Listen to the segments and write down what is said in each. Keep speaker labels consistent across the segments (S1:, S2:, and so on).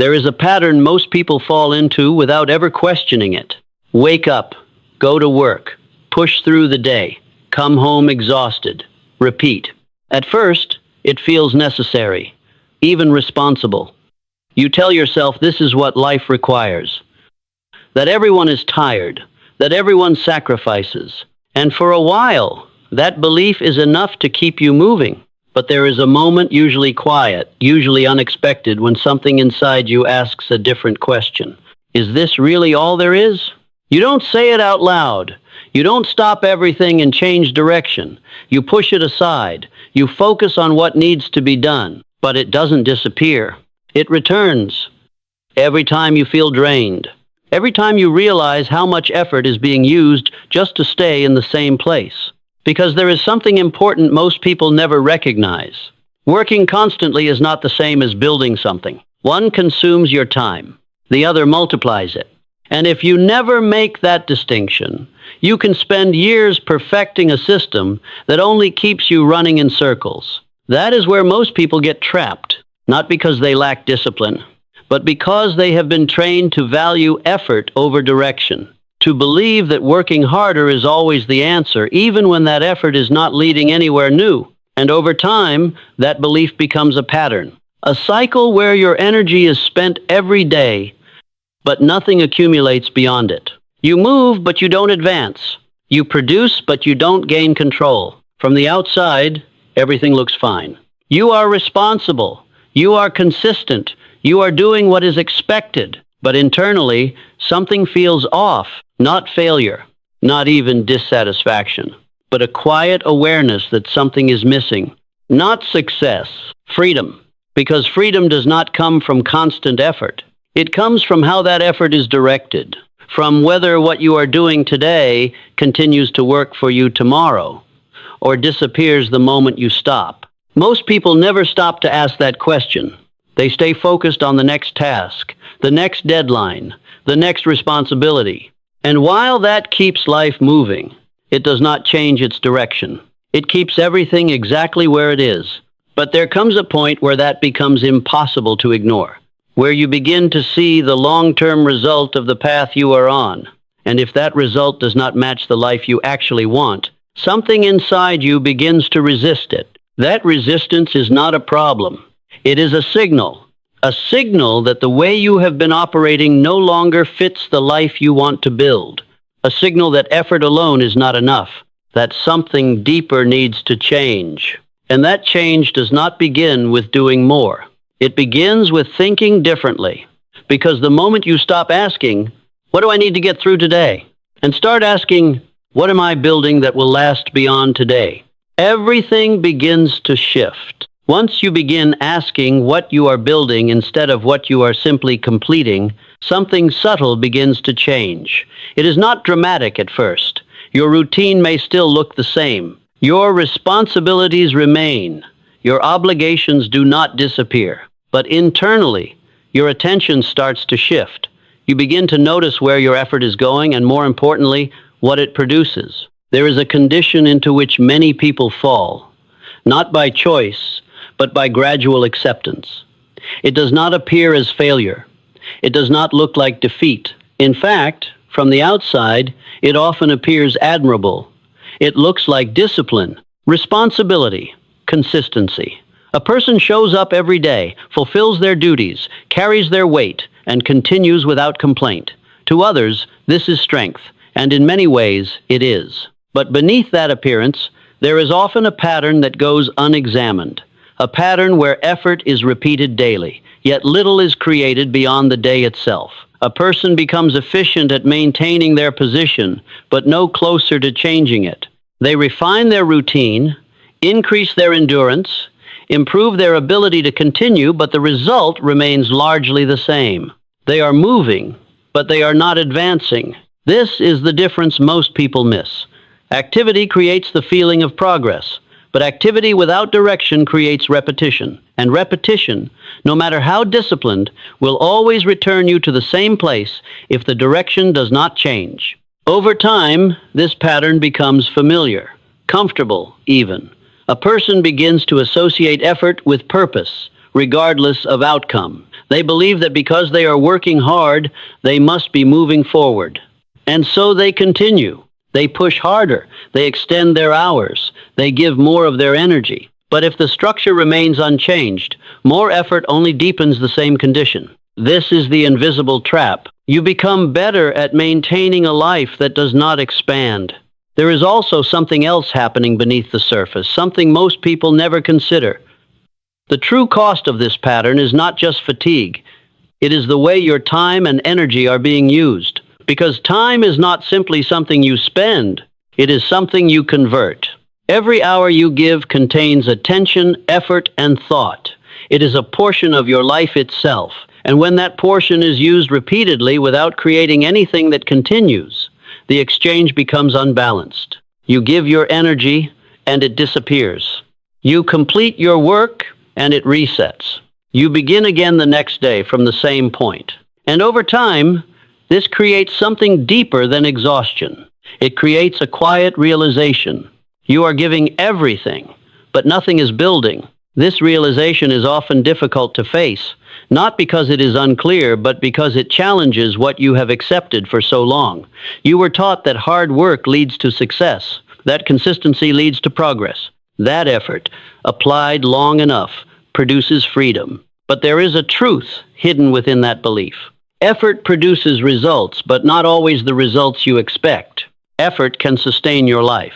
S1: There is a pattern most people fall into without ever questioning it. Wake up, go to work, push through the day, come home exhausted, repeat. At first, it feels necessary, even responsible. You tell yourself this is what life requires, that everyone is tired, that everyone sacrifices. And for a while, that belief is enough to keep you moving. But there is a moment, usually quiet, usually unexpected, when something inside you asks a different question. Is this really all there is? You don't say it out loud. You don't stop everything and change direction. You push it aside. You focus on what needs to be done. But it doesn't disappear. It returns. Every time you feel drained. Every time you realize how much effort is being used just to stay in the same place. Because there is something important most people never recognize. Working constantly is not the same as building something. One consumes your time. The other multiplies it. And if you never make that distinction, you can spend years perfecting a system that only keeps you running in circles. That is where most people get trapped, not because they lack discipline, but because they have been trained to value effort over direction. To believe that working harder is always the answer, even when that effort is not leading anywhere new. And over time, that belief becomes a pattern. A cycle where your energy is spent every day, but nothing accumulates beyond it. You move, but you don't advance. You produce, but you don't gain control. From the outside, everything looks fine. You are responsible. You are consistent. You are doing what is expected. But internally, something feels off. Not failure, not even dissatisfaction, but a quiet awareness that something is missing. Not success, freedom, because freedom does not come from constant effort. It comes from how that effort is directed, from whether what you are doing today continues to work for you tomorrow, or disappears the moment you stop. Most people never stop to ask that question. They stay focused on the next task, the next deadline, the next responsibility. And while that keeps life moving, it does not change its direction. It keeps everything exactly where it is. But there comes a point where that becomes impossible to ignore, where you begin to see the long-term result of the path you are on. And if that result does not match the life you actually want, something inside you begins to resist it. That resistance is not a problem. It is a signal that the way you have been operating no longer fits the life you want to build. A signal that effort alone is not enough, that something deeper needs to change. And that change does not begin with doing more. It begins with thinking differently. Because the moment you stop asking, what do I need to get through today? And start asking, what am I building that will last beyond today? Everything begins to shift. Once you begin asking what you are building instead of what you are simply completing, something subtle begins to change. It is not dramatic at first. Your routine may still look the same. Your responsibilities remain. Your obligations do not disappear. But internally, your attention starts to shift. You begin to notice where your effort is going and, more importantly, what it produces. There is a condition into which many people fall, not by choice, but by gradual acceptance. It does not appear as failure. It does not look like defeat. In fact, from the outside, it often appears admirable. It looks like discipline, responsibility, consistency. A person shows up every day, fulfills their duties, carries their weight, and continues without complaint. To others, this is strength, and in many ways, it is. But beneath that appearance, there is often a pattern that goes unexamined. A pattern where effort is repeated daily, yet little is created beyond the day itself. A person becomes efficient at maintaining their position, but no closer to changing it. They refine their routine, increase their endurance, improve their ability to continue, but the result remains largely the same. They are moving, but they are not advancing. This is the difference most people miss. Activity creates the feeling of progress. But activity without direction creates repetition, and repetition, no matter how disciplined, will always return you to the same place if the direction does not change. Over time, this pattern becomes familiar, comfortable even. A person begins to associate effort with purpose, regardless of outcome. They believe that because they are working hard, they must be moving forward. And so they continue. They push harder. They extend their hours. They give more of their energy. But if the structure remains unchanged, more effort only deepens the same condition. This is the invisible trap. You become better at maintaining a life that does not expand. There is also something else happening beneath the surface, something most people never consider. The true cost of this pattern is not just fatigue. It is the way your time and energy are being used. Because time is not simply something you spend, it is something you convert. Every hour you give contains attention, effort, and thought. It is a portion of your life itself. And when that portion is used repeatedly without creating anything that continues, the exchange becomes unbalanced. You give your energy, and it disappears. You complete your work, and it resets. You begin again the next day from the same point. And over time, this creates something deeper than exhaustion. It creates a quiet realization. You are giving everything, but nothing is building. This realization is often difficult to face, not because it is unclear, but because it challenges what you have accepted for so long. You were taught that hard work leads to success, that consistency leads to progress. That effort, applied long enough, produces freedom. But there is a truth hidden within that belief. Effort produces results, but not always the results you expect. Effort can sustain your life.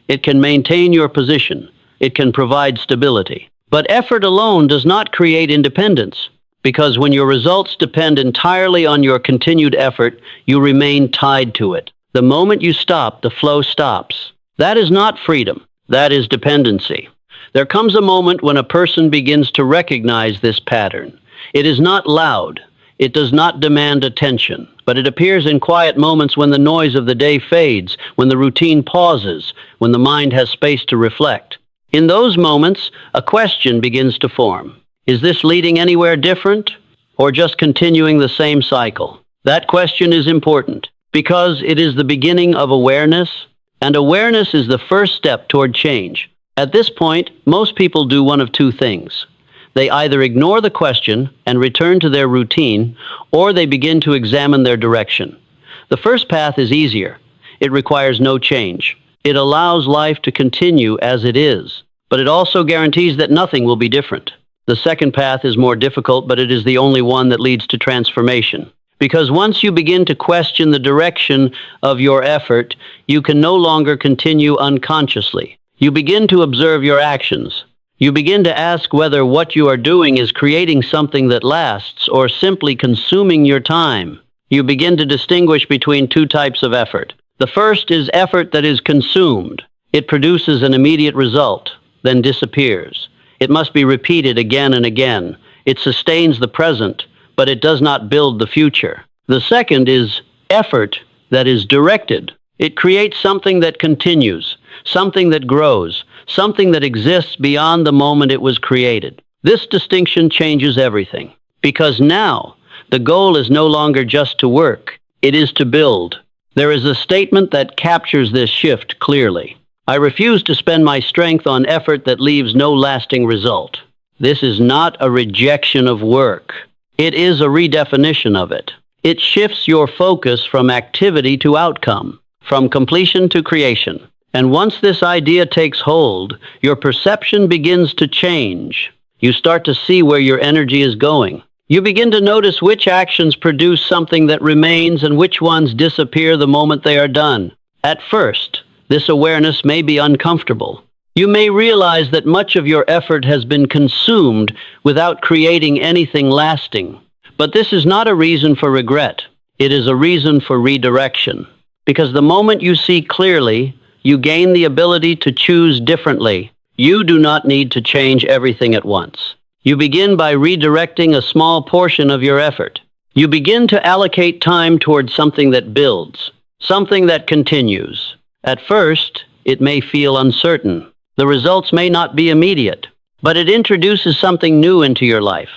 S1: It can maintain your position. It can provide stability. But effort alone does not create independence, because when your results depend entirely on your continued effort, you remain tied to it. The moment you stop, the flow stops. That is not freedom. That is dependency. There comes a moment when a person begins to recognize this pattern. It is not loud. It does not demand attention, but it appears in quiet moments when the noise of the day fades, when the routine pauses, when the mind has space to reflect. In those moments, a question begins to form. Is this leading anywhere different, or just continuing the same cycle? That question is important, because it is the beginning of awareness, and awareness is the first step toward change. At this point, most people do one of two things. They either ignore the question and return to their routine, or they begin to examine their direction. The first path is easier. It requires no change. It allows life to continue as it is, but it also guarantees that nothing will be different. The second path is more difficult, but it is the only one that leads to transformation. Because once you begin to question the direction of your effort, you can no longer continue unconsciously. You begin to observe your actions. You begin to ask whether what you are doing is creating something that lasts or simply consuming your time. You begin to distinguish between two types of effort. The first is effort that is consumed. It produces an immediate result, then disappears. It must be repeated again and again. It sustains the present, but it does not build the future. The second is effort that is directed. It creates something that continues, something that grows, something that exists beyond the moment it was created. This distinction changes everything, because now the goal is no longer just to work, it is to build. There is a statement that captures this shift clearly. I refuse to spend my strength on effort that leaves no lasting result. This is not a rejection of work. It is a redefinition of it. It shifts your focus from activity to outcome, from completion to creation. And once this idea takes hold, your perception begins to change. You start to see where your energy is going. You begin to notice which actions produce something that remains and which ones disappear the moment they are done. At first, this awareness may be uncomfortable. You may realize that much of your effort has been consumed without creating anything lasting. But this is not a reason for regret. It is a reason for redirection. Because the moment you see clearly, you gain the ability to choose differently. You do not need to change everything at once. You begin by redirecting a small portion of your effort. You begin to allocate time towards something that builds, something that continues. At first, it may feel uncertain. The results may not be immediate, but it introduces something new into your life.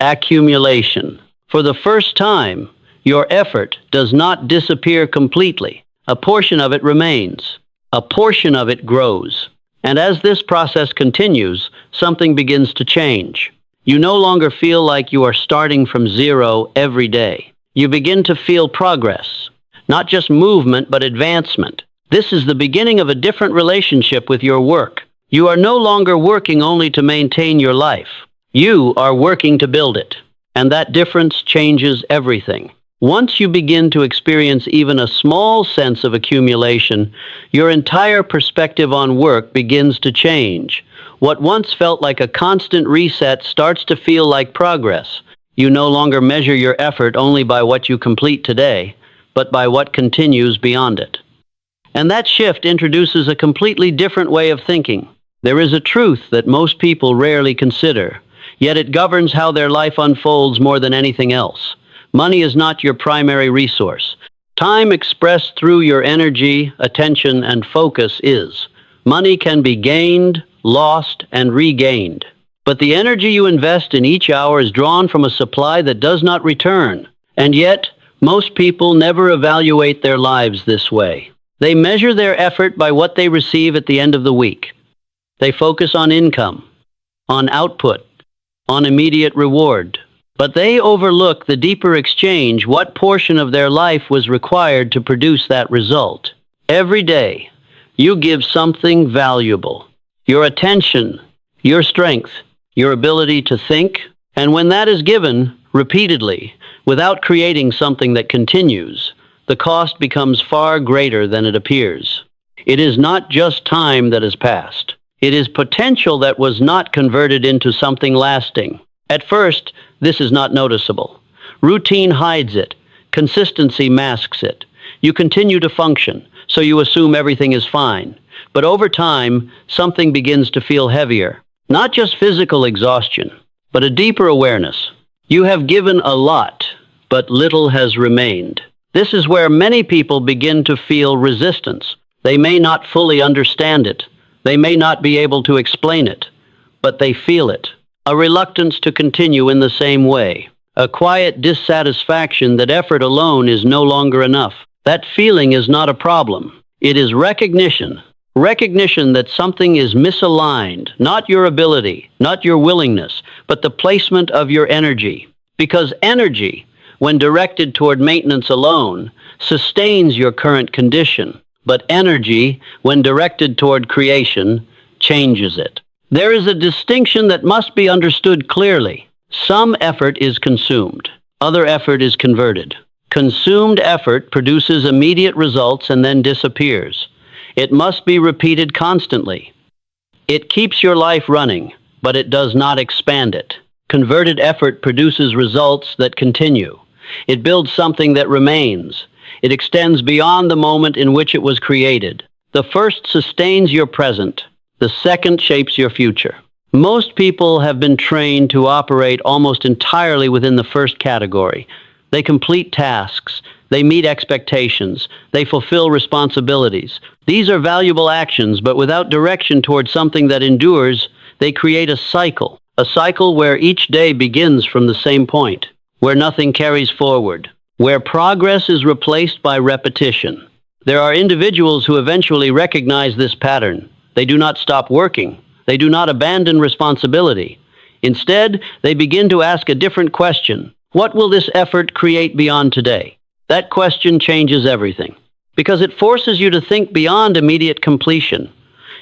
S1: Accumulation. For the first time, your effort does not disappear completely. A portion of it remains. A portion of it grows. And as this process continues, something begins to change. You no longer feel like you are starting from zero every day. You begin to feel progress, not just movement, but advancement. This is the beginning of a different relationship with your work. You are no longer working only to maintain your life. You are working to build it. And that difference changes everything. Once you begin to experience even a small sense of accumulation, your entire perspective on work begins to change. What once felt like a constant reset starts to feel like progress. You no longer measure your effort only by what you complete today, but by what continues beyond it. And that shift introduces a completely different way of thinking. There is a truth that most people rarely consider, yet it governs how their life unfolds more than anything else. Money is not your primary resource. Time expressed through your energy, attention, and focus is. Money can be gained, lost, and regained. But the energy you invest in each hour is drawn from a supply that does not return. And yet, most people never evaluate their lives this way. They measure their effort by what they receive at the end of the week. They focus on income, on output, on immediate reward. But they overlook the deeper exchange, what portion of their life was required to produce that result. Every day, you give something valuable. Your attention, your strength, your ability to think, and when that is given repeatedly, without creating something that continues, the cost becomes far greater than it appears. It is not just time that has passed. It is potential that was not converted into something lasting. At first, this is not noticeable. Routine hides it. Consistency masks it. You continue to function, so you assume everything is fine. But over time, something begins to feel heavier. Not just physical exhaustion, but a deeper awareness. You have given a lot, but little has remained. This is where many people begin to feel resistance. They may not fully understand it. They may not be able to explain it, but they feel it. A reluctance to continue in the same way. A quiet dissatisfaction that effort alone is no longer enough. That feeling is not a problem. It is recognition. Recognition that something is misaligned, not your ability, not your willingness, but the placement of your energy. Because energy, when directed toward maintenance alone, sustains your current condition. But energy, when directed toward creation, changes it. There is a distinction that must be understood clearly. Some effort is consumed. Other effort is converted. Consumed effort produces immediate results and then disappears. It must be repeated constantly. It keeps your life running, but it does not expand it. Converted effort produces results that continue. It builds something that remains. It extends beyond the moment in which it was created. The first sustains your present. The second shapes your future. Most people have been trained to operate almost entirely within the first category. They complete tasks. They meet expectations. They fulfill responsibilities. These are valuable actions, but without direction toward something that endures, they create a cycle where each day begins from the same point, where nothing carries forward, where progress is replaced by repetition. There are individuals who eventually recognize this pattern. They do not stop working. They do not abandon responsibility. Instead, they begin to ask a different question. What will this effort create beyond today? That question changes everything, because it forces you to think beyond immediate completion.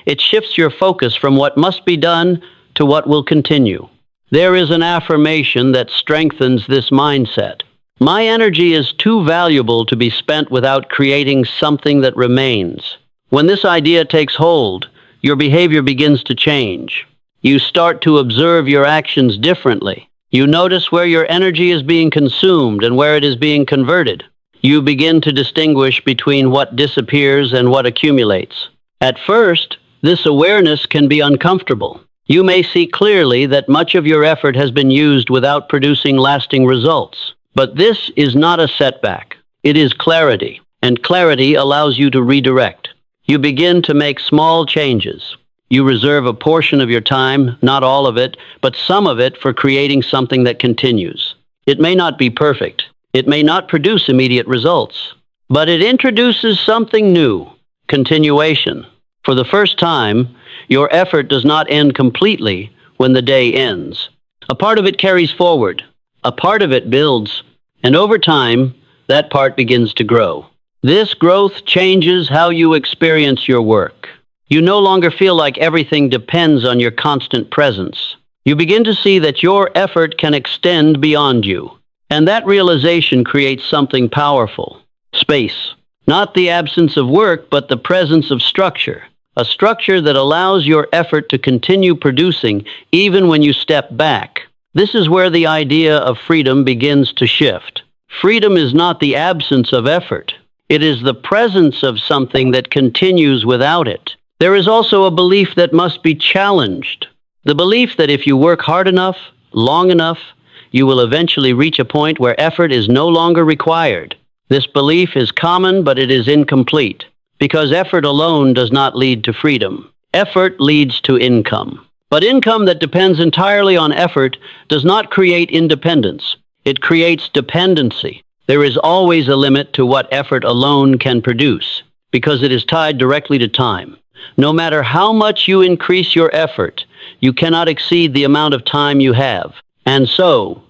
S1: It shifts your focus from what must be done to what will continue. There is an affirmation that strengthens this mindset. My energy is too valuable to be spent without creating something that remains. When this idea takes hold, your behavior begins to change. You start to observe your actions differently. You notice where your energy is being consumed and where it is being converted. You begin to distinguish between what disappears and what accumulates. At first, this awareness can be uncomfortable. You may see clearly that much of your effort has been used without producing lasting results. But this is not a setback. It is clarity, and clarity allows you to redirect. You begin to make small changes. You reserve a portion of your time, not all of it, but some of it for creating something that continues. It may not be perfect. It may not produce immediate results, but it introduces something new, continuation. For the first time, your effort does not end completely when the day ends. A part of it carries forward. A part of it builds. And over time, that part begins to grow. This growth changes how you experience your work. You no longer feel like everything depends on your constant presence. You begin to see that your effort can extend beyond you. And that realization creates something powerful. Space. Not the absence of work, but the presence of structure. A structure that allows your effort to continue producing even when you step back. This is where the idea of freedom begins to shift. Freedom is not the absence of effort. It is the presence of something that continues without it. There is also a belief that must be challenged. The belief that if you work hard enough, long enough, you will eventually reach a point where effort is no longer required. This belief is common, but it is incomplete, because effort alone does not lead to freedom. Effort leads to income. But income that depends entirely on effort does not create independence. It creates dependency. There is always a limit to what effort alone can produce, because it is tied directly to time. No matter how much you increase your effort, you cannot exceed the amount of time you have. And so,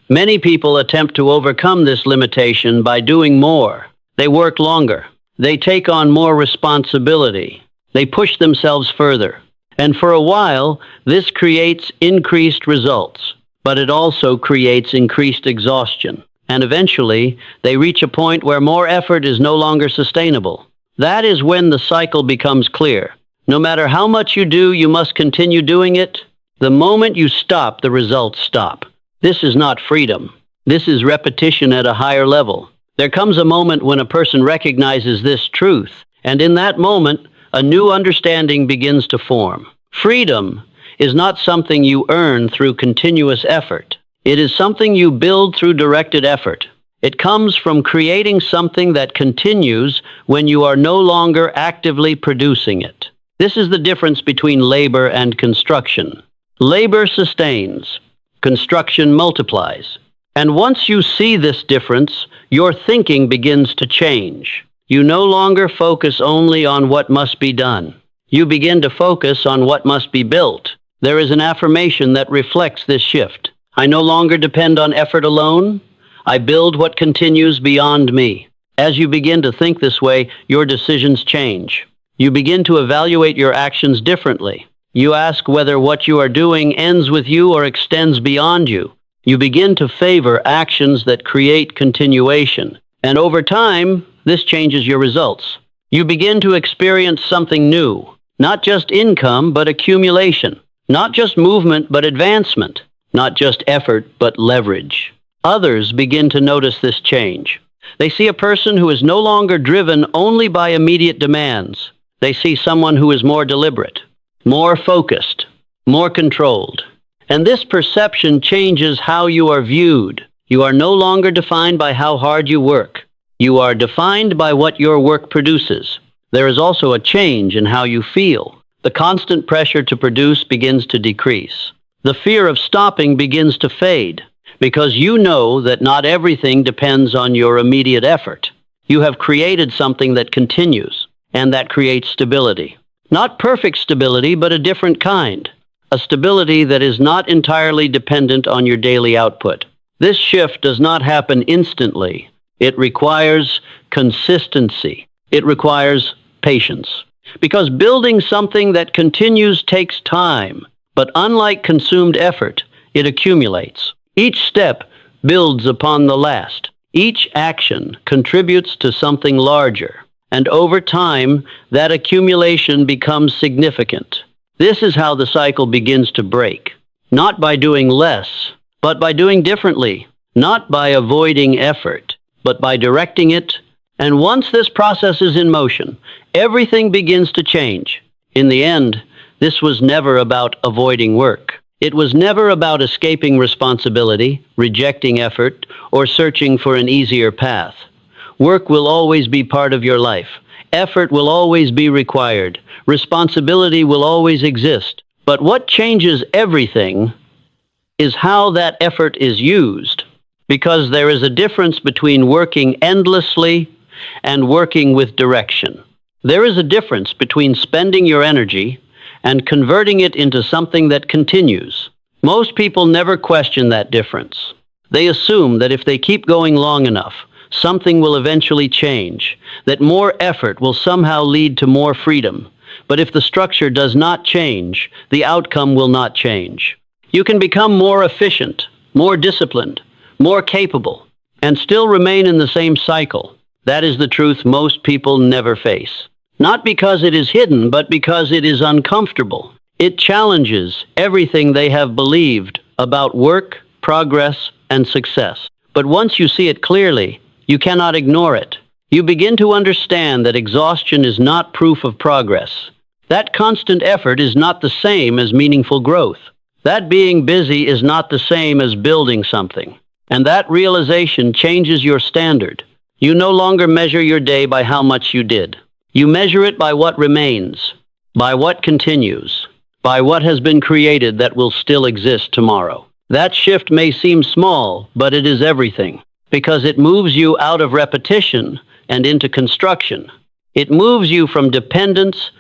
S1: many people attempt to overcome this limitation by doing more. They work longer. They take on more responsibility. They push themselves further. And for a while, this creates increased results. But it also creates increased exhaustion. And eventually, they reach a point where more effort is no longer sustainable. That is when the cycle becomes clear. No matter how much you do, you must continue doing it. The moment you stop, the results stop. This is not freedom. This is repetition at a higher level. There comes a moment when a person recognizes this truth, and in that moment, a new understanding begins to form. Freedom is not something you earn through continuous effort. It is something you build through directed effort. It comes from creating something that continues when you are no longer actively producing it. This is the difference between labor and construction. Labor sustains. Construction multiplies. And once you see this difference, your thinking begins to change. You no longer focus only on what must be done. You begin to focus on what must be built. There is an affirmation that reflects this shift. I no longer depend on effort alone. I build what continues beyond me. As you begin to think this way, your decisions change. You begin to evaluate your actions differently. You ask whether what you are doing ends with you or extends beyond you. You begin to favor actions that create continuation. And over time, this changes your results. You begin to experience something new. Not just income, but accumulation. Not just movement, but advancement. Not just effort, but leverage. Others begin to notice this change. They see a person who is no longer driven only by immediate demands. They see someone who is more deliberate, more focused, more controlled. And this perception changes how you are viewed. You are no longer defined by how hard you work. You are defined by what your work produces. There is also a change in how you feel. The constant pressure to produce begins to decrease. The fear of stopping begins to fade, because you know that not everything depends on your immediate effort. You have created something that continues, and that creates stability. Not perfect stability, but a different kind. A stability that is not entirely dependent on your daily output. This shift does not happen instantly. It requires consistency. It requires patience. Because building something that continues takes time. But unlike consumed effort, it accumulates. Each step builds upon the last. Each action contributes to something larger. And over time, that accumulation becomes significant. This is how the cycle begins to break. Not by doing less, but by doing differently. Not by avoiding effort, but by directing it. And once this process is in motion, everything begins to change. In the end, this was never about avoiding work. It was never about escaping responsibility, rejecting effort, or searching for an easier path. Work will always be part of your life. Effort will always be required. Responsibility will always exist. But what changes everything is how that effort is used. Because there is a difference between working endlessly and working with direction. There is a difference between spending your energy and converting it into something that continues. Most people never question that difference. They assume that if they keep going long enough, something will eventually change, that more effort will somehow lead to more freedom. But if the structure does not change, the outcome will not change. You can become more efficient, more disciplined, more capable, and still remain in the same cycle. That is the truth most people never face. Not because it is hidden, but because it is uncomfortable. It challenges everything they have believed about work, progress, and success. But once you see it clearly, you cannot ignore it. You begin to understand that exhaustion is not proof of progress. That constant effort is not the same as meaningful growth. That being busy is not the same as building something. And that realization changes your standard. You no longer measure your day by how much you did. You measure it by what remains, by what continues, by what has been created that will still exist tomorrow. That shift may seem small, but it is everything, because it moves you out of repetition and into construction. It moves you from dependence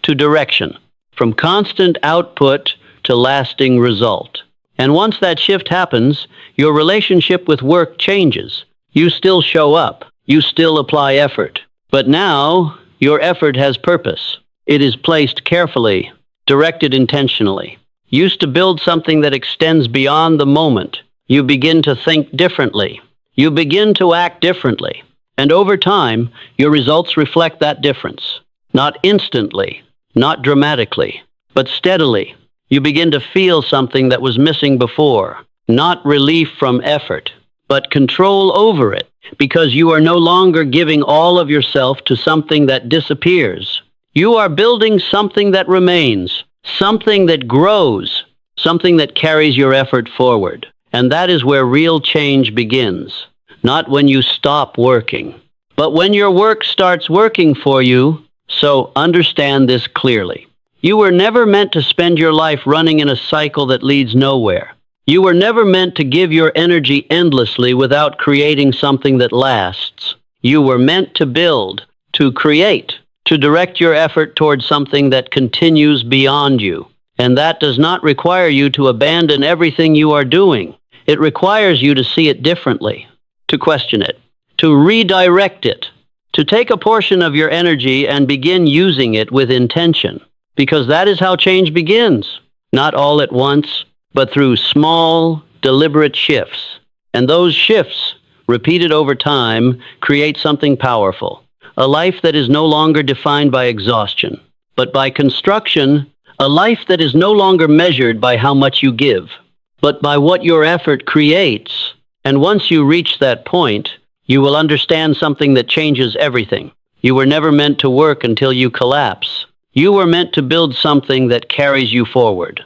S1: to direction, from constant output to lasting result. And once that shift happens, your relationship with work changes. You still show up, you still apply effort, but now your effort has purpose. It is placed carefully, directed intentionally. Used to build something that extends beyond the moment. You begin to think differently. You begin to act differently. And over time, your results reflect that difference. Not instantly, not dramatically, but steadily. You begin to feel something that was missing before. Not relief from effort, but control over it, because you are no longer giving all of yourself to something that disappears. You are building something that remains, something that grows, something that carries your effort forward. And that is where real change begins. Not when you stop working, but when your work starts working for you. So understand this clearly. You were never meant to spend your life running in a cycle that leads nowhere. You were never meant to give your energy endlessly without creating something that lasts. You were meant to build, to create, to direct your effort towards something that continues beyond you. And that does not require you to abandon everything you are doing. It requires you to see it differently, to question it, to redirect it, to take a portion of your energy and begin using it with intention. Because that is how change begins. Not all at once, but through small, deliberate shifts. And those shifts, repeated over time, create something powerful. A life that is no longer defined by exhaustion, but by construction. A life that is no longer measured by how much you give, but by what your effort creates. And once you reach that point, you will understand something that changes everything. You were never meant to work until you collapse. You were meant to build something that carries you forward.